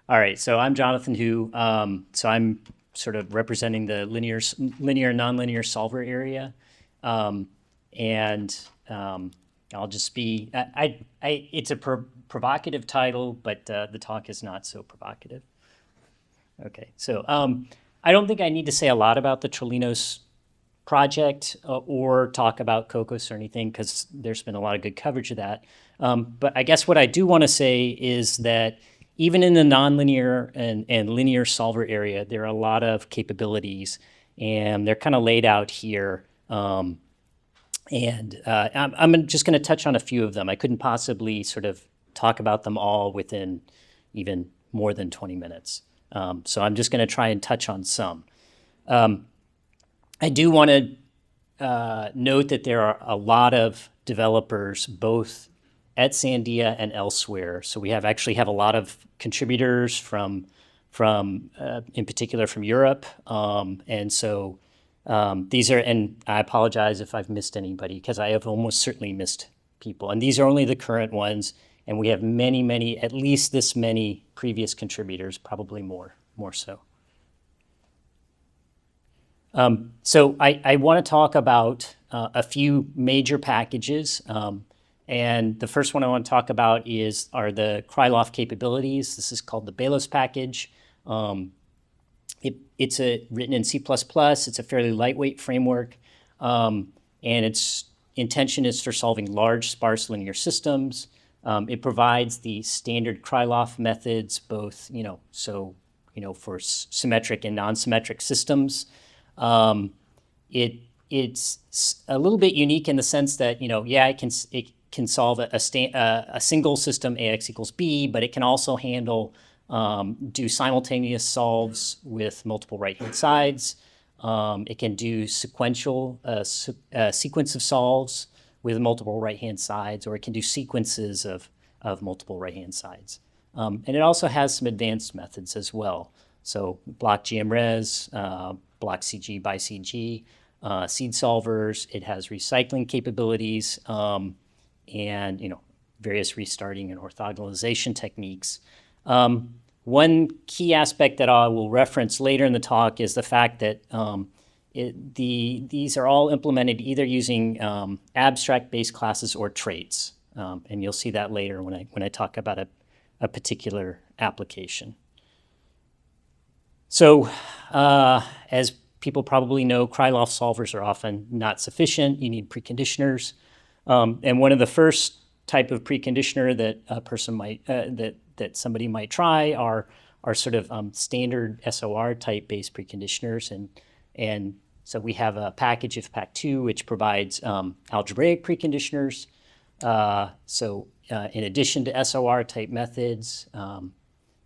All right, so I'm Jonathan Hu. So I'm sort of representing the linear, nonlinear solver area, um, and I'll just be. It's a provocative title, but the talk is not so provocative. Okay, so I don't think I need to say a lot about the Trilinos project or talk about Cocos or anything because there's been a lot of good coverage of that. But I guess what I do want to say is that even in the nonlinear and linear solver area, there are a lot of capabilities, and they're kind of laid out here. I'm just going to touch on a few of them. I couldn't possibly sort of talk about them all within even more than 20 minutes. So I'm just going to try and touch on some. I do want to note that there are a lot of developers both at Sandia and elsewhere. So we actually have a lot of contributors from in particular from Europe, and so these are. And I apologize if I've missed anybody because I have almost certainly missed people. And these are only the current ones, and we have many, at least this many previous contributors, probably more so. So I want to talk about a few major packages. And the first one I want to talk about are the Krylov capabilities. This is called the Belos package. It's written in C++. It's a fairly lightweight framework. And its intention is for solving large, sparse linear systems. It provides the standard Krylov methods, both, for symmetric and non-symmetric systems. It's a little bit unique in the sense that, it can solve a single system AX equals B, but it can also do simultaneous solves with multiple right-hand sides. It can do sequence of solves with multiple right-hand sides, or it can do sequences of multiple right-hand sides. And it also has some advanced methods as well. So block GMRes, block CG by CG, seed solvers. It has recycling capabilities, and various restarting and orthogonalization techniques. One key aspect that I will reference later in the talk is the fact that these are all implemented either using abstract base classes or traits, and you'll see that later when I talk about a particular application. So, as people probably know, Krylov solvers are often not sufficient. You need preconditioners. And one of the first type of preconditioner that a person might, that somebody might try are sort of standard SOR type based preconditioners. And so we have a package of Pack2, which provides algebraic preconditioners. In addition to SOR type methods,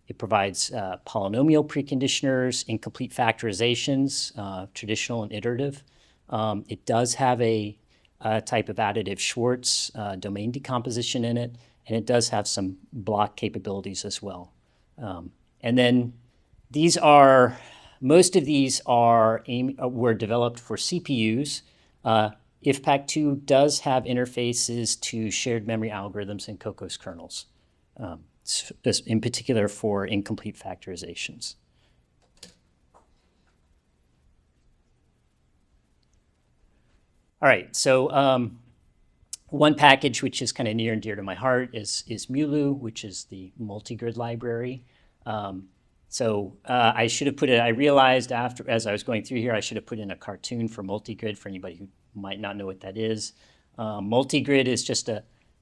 it provides polynomial preconditioners, incomplete factorizations, traditional and iterative. It does have a type of additive Schwartz domain decomposition in it, and it does have some block capabilities as well. And then most of these were developed for CPUs. If Pack2 does have interfaces to shared memory algorithms and Cocos kernels, in particular for incomplete factorizations. All right, so one package which is kind of near and dear to my heart is Mulu, which is the multigrid library. I should have I realized as I was going through here, I should have put in a cartoon for multigrid for anybody who might not know what that is. Multigrid is just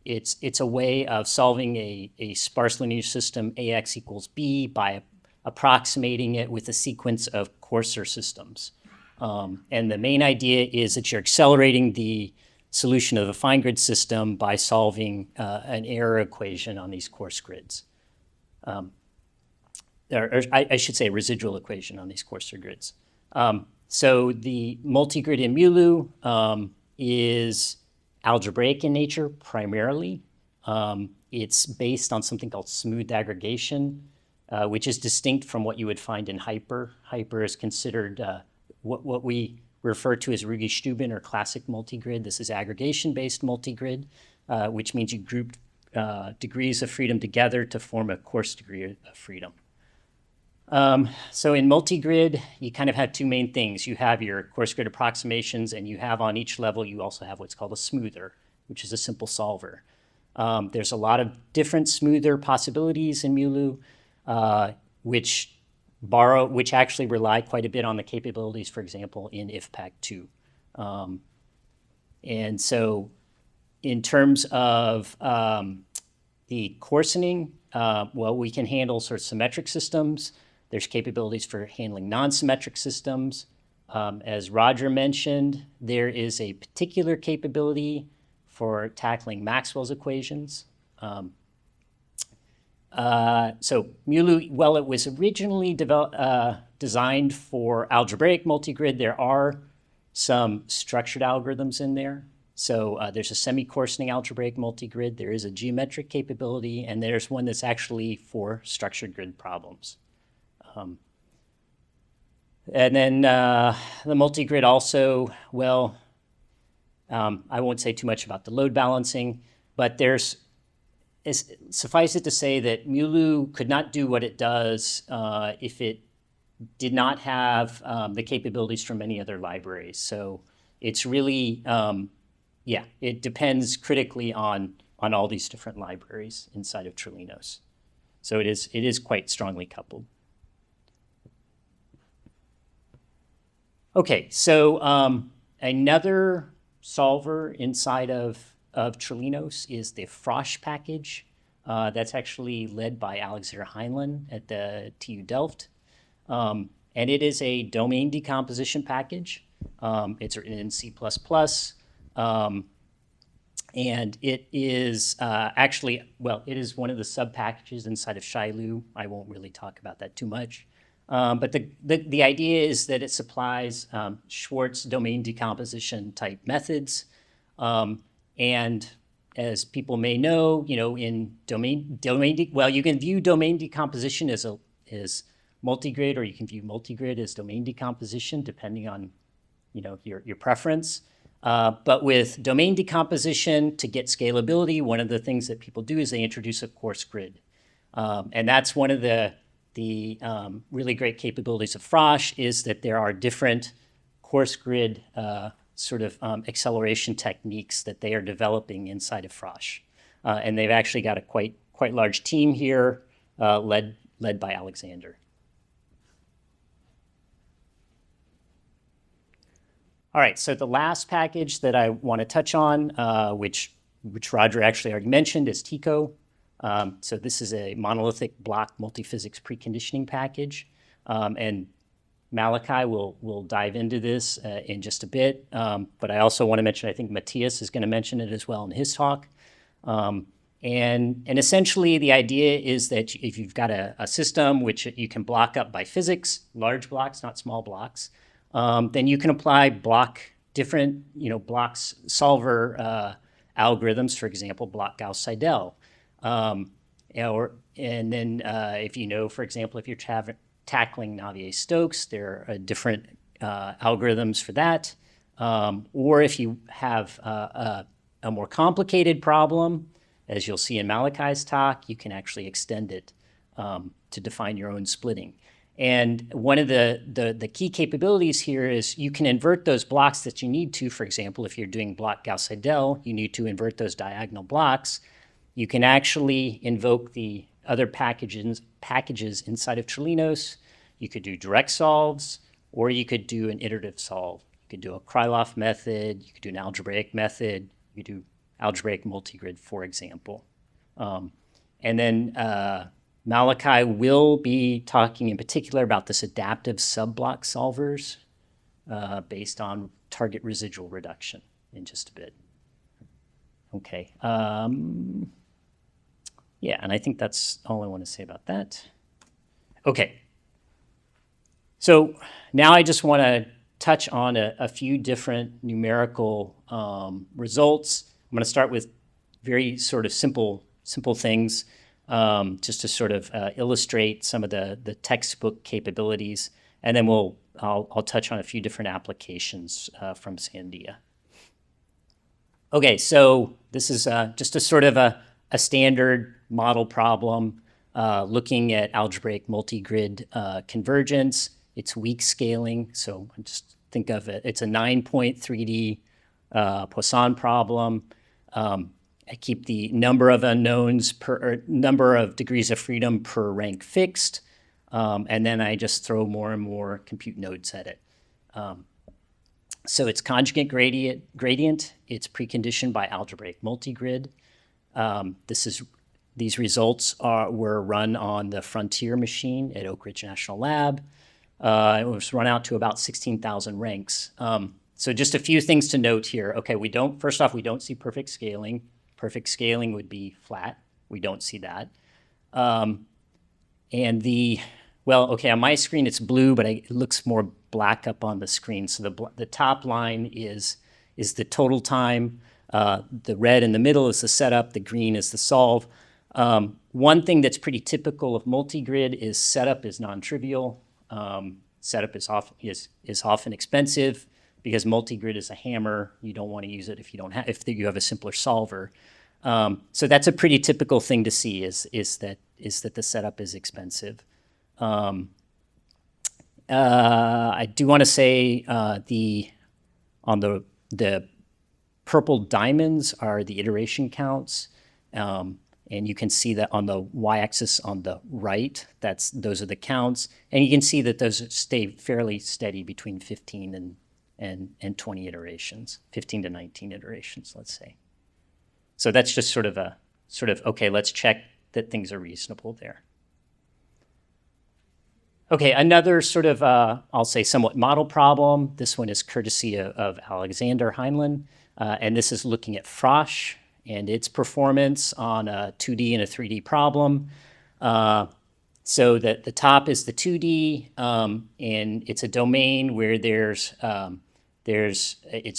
it's a way of solving a sparse linear system AX equals B by approximating it with a sequence of coarser systems. And the main idea is that you're accelerating the solution of a fine grid system by solving an error equation on these coarse grids. I should say a residual equation on these coarser grids. So the multigrid in Mulu is algebraic in nature primarily. It's based on something called smooth aggregation, which is distinct from what you would find in Hyper. Hyper is considered what we refer to as Rügi-Stüben or classic multigrid. This is aggregation-based multigrid, which means you group degrees of freedom together to form a coarse degree of freedom. So in multigrid, you kind of have two main things. You have your coarse grid approximations, and you have on each level, you also have what's called a smoother, which is a simple solver. There's a lot of different smoother possibilities in MULU, which actually rely quite a bit on the capabilities, for example, in IFPAC2. And so in terms of the coarsening, well, we can handle sort of symmetric systems. There's capabilities for handling non-symmetric systems. As Roger mentioned, there is a particular capability for tackling Maxwell's equations. So MULU, well, it was originally designed for algebraic multigrid. There are some structured algorithms in there. So there's a semi-coarsening algebraic multigrid. There is a geometric capability, and there's one that's actually for structured grid problems. And then the multigrid also, well, I won't say too much about the load balancing, but suffice it to say that MULU could not do what it does if it did not have the capabilities from many other libraries. So it's really, it depends critically on all these different libraries inside of Trilinos. So it is quite strongly coupled. Okay, so another solver inside of Trilinos is the Frosch package. That's actually led by Alexander Heinlein at the TU Delft. And it is a domain decomposition package. It's written in C++. And it is actually, well, it is one of the sub-packages inside of Shilu. I won't really talk about that too much. But the idea is that it supplies Schwartz domain decomposition type methods. And as people may know, in well, you can view domain decomposition as multigrid, or you can view multigrid as domain decomposition, depending on, your preference. But with domain decomposition, to get scalability, one of the things that people do is they introduce a coarse grid. And that's one of the really great capabilities of Frosch, is that there are different coarse grid acceleration techniques that they are developing inside of Frosch. And they've actually got a quite large team here, led by Alexander. All right, so the last package that I want to touch on, which Roger actually already mentioned, is TICO. So this is a monolithic block multiphysics preconditioning package. And Malachi will dive into this in just a bit. But I also want to mention, I think Matthias is going to mention it as well in his talk. And essentially the idea is that if you've got a system which you can block up by physics, large blocks, not small blocks, then you can apply different blocks solver algorithms, for example, block Gauss-Seidel. And then if for example, if you're tackling Navier-Stokes, there are different algorithms for that. Or if you have a more complicated problem, as you'll see in Malachi's talk, you can actually extend it to define your own splitting. And one of the key capabilities here is you can invert those blocks that you need to. For example, if you're doing block Gauss-Seidel, you need to invert those diagonal blocks. You can actually invoke the other packages inside of Trilinos. You could do direct solves, or you could do an iterative solve. You could do a Krylov method. You could do an algebraic method. You could do algebraic multigrid, for example. And then Malachi will be talking in particular about this adaptive subblock solvers based on target residual reduction in just a bit. Okay. Yeah, and I think that's all I want to say about that. Okay. So now I just want to touch on a few different numerical results. I'm going to start with very sort of simple things, just to sort of illustrate some of the textbook capabilities, and then I'll touch on a few different applications from Sandia. Okay, so this is just a sort of a standard model problem. looking at algebraic multigrid convergence. It's weak scaling, so just think of it. It's a 9-point 3D Poisson problem. I keep the number of unknowns or number of degrees of freedom per rank fixed, and then I just throw more and more compute nodes at it. So it's conjugate gradient. It's preconditioned by algebraic multigrid. These results were run on the Frontier machine at Oak Ridge National Lab. It was run out to about 16,000 ranks. So just a few things to note here. Okay, first off, we don't see perfect scaling. Perfect scaling would be flat. We don't see that. Okay, on my screen it's blue, but it looks more black up on the screen. So the top line is the total time. The red in the middle is the setup. The green is the solve. One thing that's pretty typical of multigrid is setup is non-trivial. Setup is often expensive because multigrid is a hammer. You don't want to use it if you have a simpler solver. So that's a pretty typical thing to see is that the setup is expensive. I do want to say the purple diamonds are the iteration counts. And you can see that on the y-axis on the right, those are the counts. And you can see that those stay fairly steady between 15 and 20 iterations, 15 to 19 iterations, let's say. So that's just sort of okay, let's check that things are reasonable there. Okay, another sort of, I'll say somewhat model problem. This one is courtesy of Alexander Heinlein. And this is looking at Frosch and its performance on a 2D and a 3D problem. So that the top is the 2D, and it's a domain where it's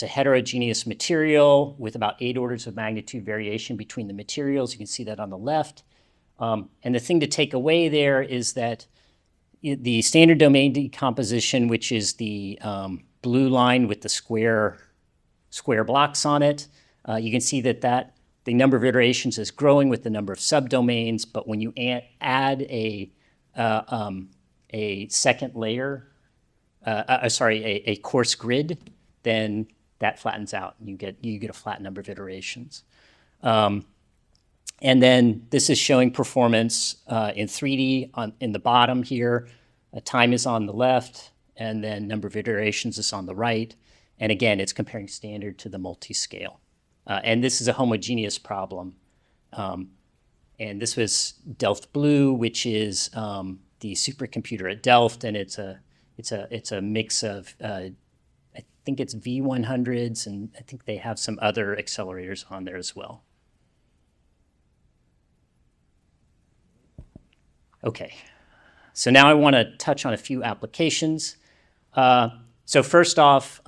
a heterogeneous material with about 8 orders of magnitude variation between the materials. You can see that on the left. And the thing to take away there is that the standard domain decomposition, which is the blue line with the square blocks on it, you can see that the number of iterations is growing with the number of subdomains, but when you add a second layer, a coarse grid, then that flattens out. You get a flat number of iterations. And then this is showing performance in 3D in the bottom here. Time is on the left, and then number of iterations is on the right. And again, it's comparing standard to the multi-scale. And this is a homogeneous problem. And this was Delft Blue, which is the supercomputer at Delft, and it's a mix of I think it's V100s, and I think they have some other accelerators on there as well. Okay, so now I want to touch on a few applications. So first off,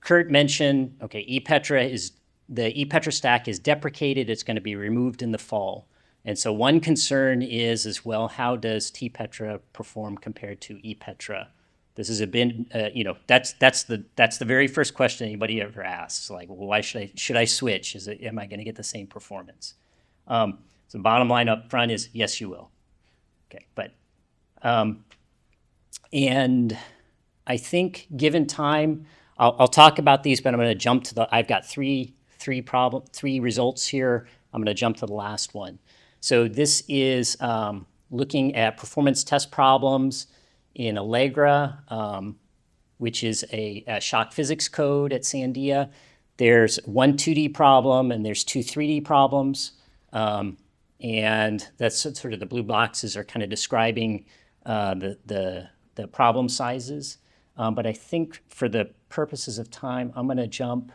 Kurt mentioned, okay, the ePetra stack is deprecated. It's going to be removed in the fall. And so one concern is as well, how does tPetra perform compared to ePetra? This has been, that's the very first question anybody ever asks. Like, well, why should I switch? Am I going to get the same performance? So bottom line up front is yes, you will. Okay, but and I think given time, I'll talk about these, but I'm going to jump to I've got three results here. I'm going to jump to the last one. So this is looking at performance test problems in Allegra, which is a shock physics code at Sandia. There's one 2D problem and there's two 3D problems. And that's sort of the blue boxes are kind of describing the problem sizes. But I think for the purposes of time, I'm going to jump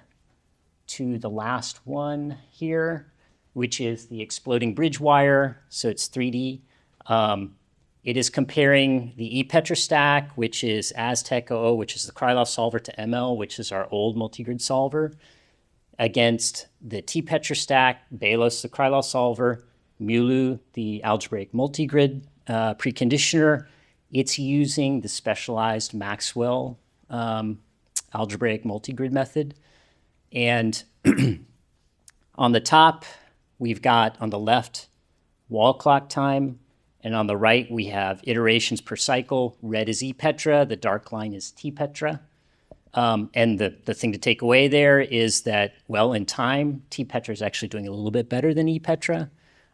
to the last one here, which is the exploding bridge wire. So it's 3D. It is comparing the ePetra stack, which is Aztec 00, which is the Krylov solver, to ML, which is our old multigrid solver, against the tPetra stack, Balos, the Krylov solver, Mulu, the algebraic multigrid preconditioner. It's using the specialized Maxwell algebraic multigrid method. And on the top, we've got on the left wall clock time. And on the right, we have iterations per cycle. Red is E petra, the dark line is T petra. And the thing to take away there is that, well, in time, T petra is actually doing a little bit better than E petra.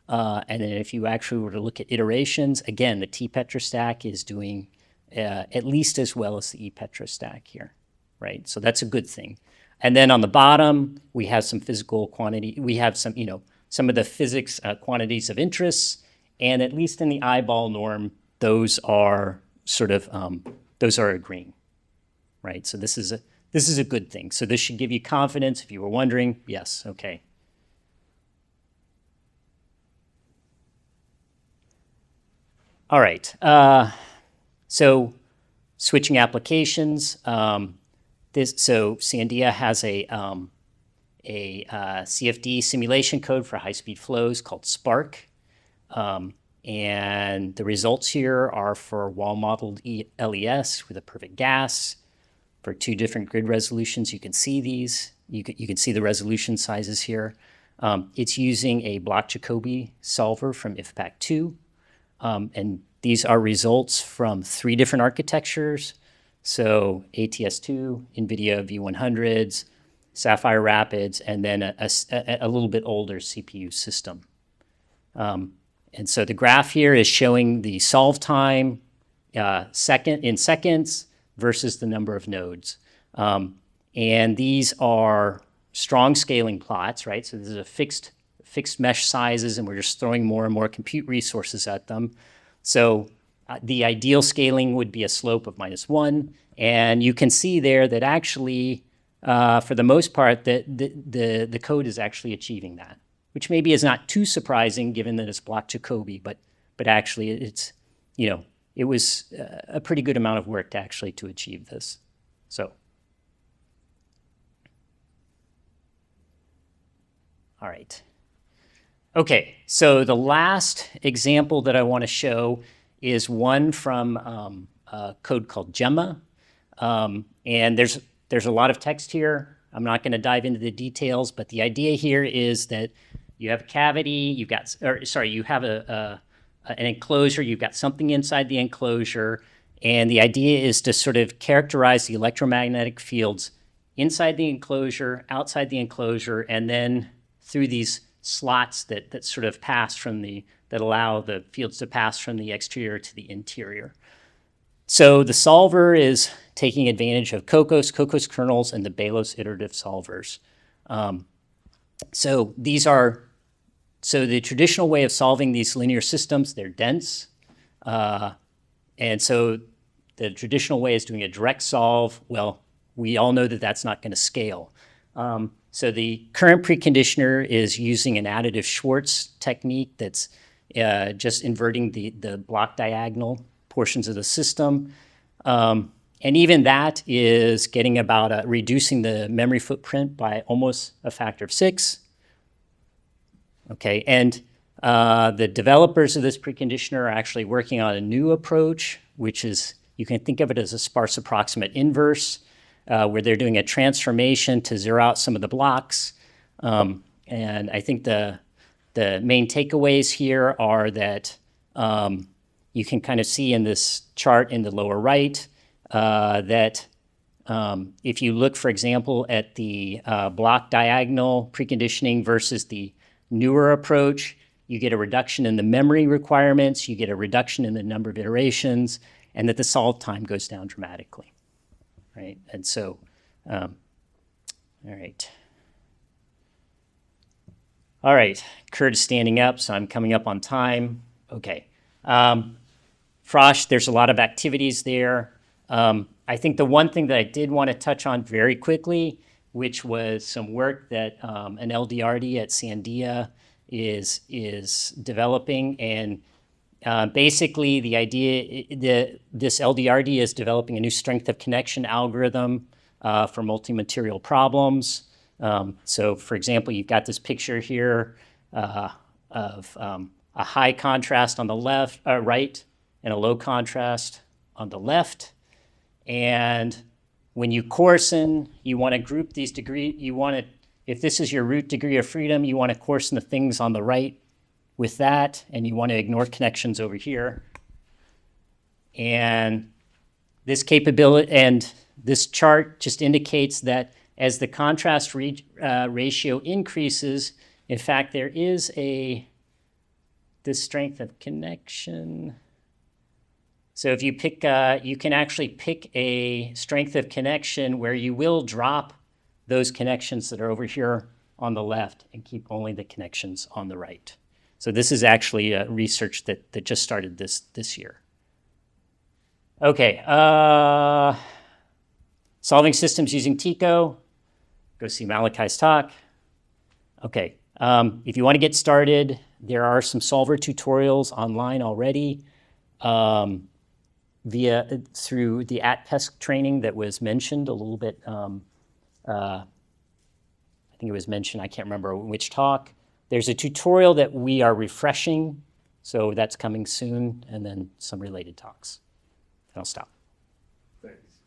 And then if you actually were to look at iterations, again, the T petra stack is doing at least as well as the E petra stack here, right? So that's a good thing. And then on the bottom, we have some physical quantity. We have some, some of the physics quantities of interest. And at least in the eyeball norm, those are sort of, those are agreeing, right? So this is a good thing. So this should give you confidence if you were wondering. Yes, okay. All right. So switching applications. So Sandia has a CFD simulation code for high-speed flows called Spark. And the results here are for wall-modeled LES with a perfect gas for 2 different grid resolutions. You can see these. You can see the resolution sizes here. It's using a block Jacobi solver from IFPAC2. And these are results from 3 different architectures. So ATS2, NVIDIA V100s, Sapphire Rapids, and then a little bit older CPU system. And so the graph here is showing the solve time in seconds versus the number of nodes. And these are strong scaling plots, right? So this is a fixed mesh sizes, and we're just throwing more and more compute resources at them. So the ideal scaling would be a slope of -1. And you can see there that actually, for the most part, the code is actually achieving that, which maybe is not too surprising given that it's block Jacobi, but actually it's, it was a pretty good amount of work to achieve this. So, all right. Okay, so the last example that I want to show is one from a code called Gemma. And there's a lot of text here. I'm not going to dive into the details, but the idea here is that you have a cavity, you have an enclosure, you've got something inside the enclosure, and the idea is to sort of characterize the electromagnetic fields inside the enclosure, outside the enclosure, and then through these slots that sort of that allow the fields to pass from the exterior to the interior. So the solver is taking advantage of Cocos kernels, and the Balos iterative solvers. So the traditional way of solving these linear systems, they're dense. And so the traditional way is doing a direct solve. Well, we all know that that's not going to scale. So the current preconditioner is using an additive Schwartz technique that's just inverting the block diagonal portions of the system. And even that is getting about reducing the memory footprint by almost a factor of 6. Okay, and the developers of this preconditioner are actually working on a new approach, which is, you can think of it as a sparse approximate inverse, where they're doing a transformation to zero out some of the blocks. And I think the main takeaways here are that you can kind of see in this chart in the lower right that if you look, for example, at the block diagonal preconditioning versus the newer approach, you get a reduction in the memory requirements, you get a reduction in the number of iterations, and that the solve time goes down dramatically, right? And so, all right. All right, Kurt is standing up, so I'm coming up on time. Okay. Frosh, there's a lot of activities there. I think the one thing that I did want to touch on very quickly, which was some work that an LDRD at Sandia is developing. And basically the idea, this LDRD is developing a new strength of connection algorithm for multi-material problems. So for example, you've got this picture here of a high contrast on the right and a low contrast on the left. And when you coarsen, you want to group these degrees. If this is your root degree of freedom, you want to coarsen the things on the right with that, and you want to ignore connections over here. And this capability and this chart just indicates that as the contrast ratio increases, in fact, there is this strength of connection. So if you pick, you can actually pick a strength of connection where you will drop those connections that are over here on the left and keep only the connections on the right. So this is actually research that just started this year. Okay, solving systems using TICO. Go see Malachi's talk. Okay, if you want to get started, there are some solver tutorials online already through the at-PESC training that was mentioned a little bit. I think it was mentioned, I can't remember which talk. There's a tutorial that we are refreshing, so that's coming soon, and then some related talks. And I'll stop. Thanks.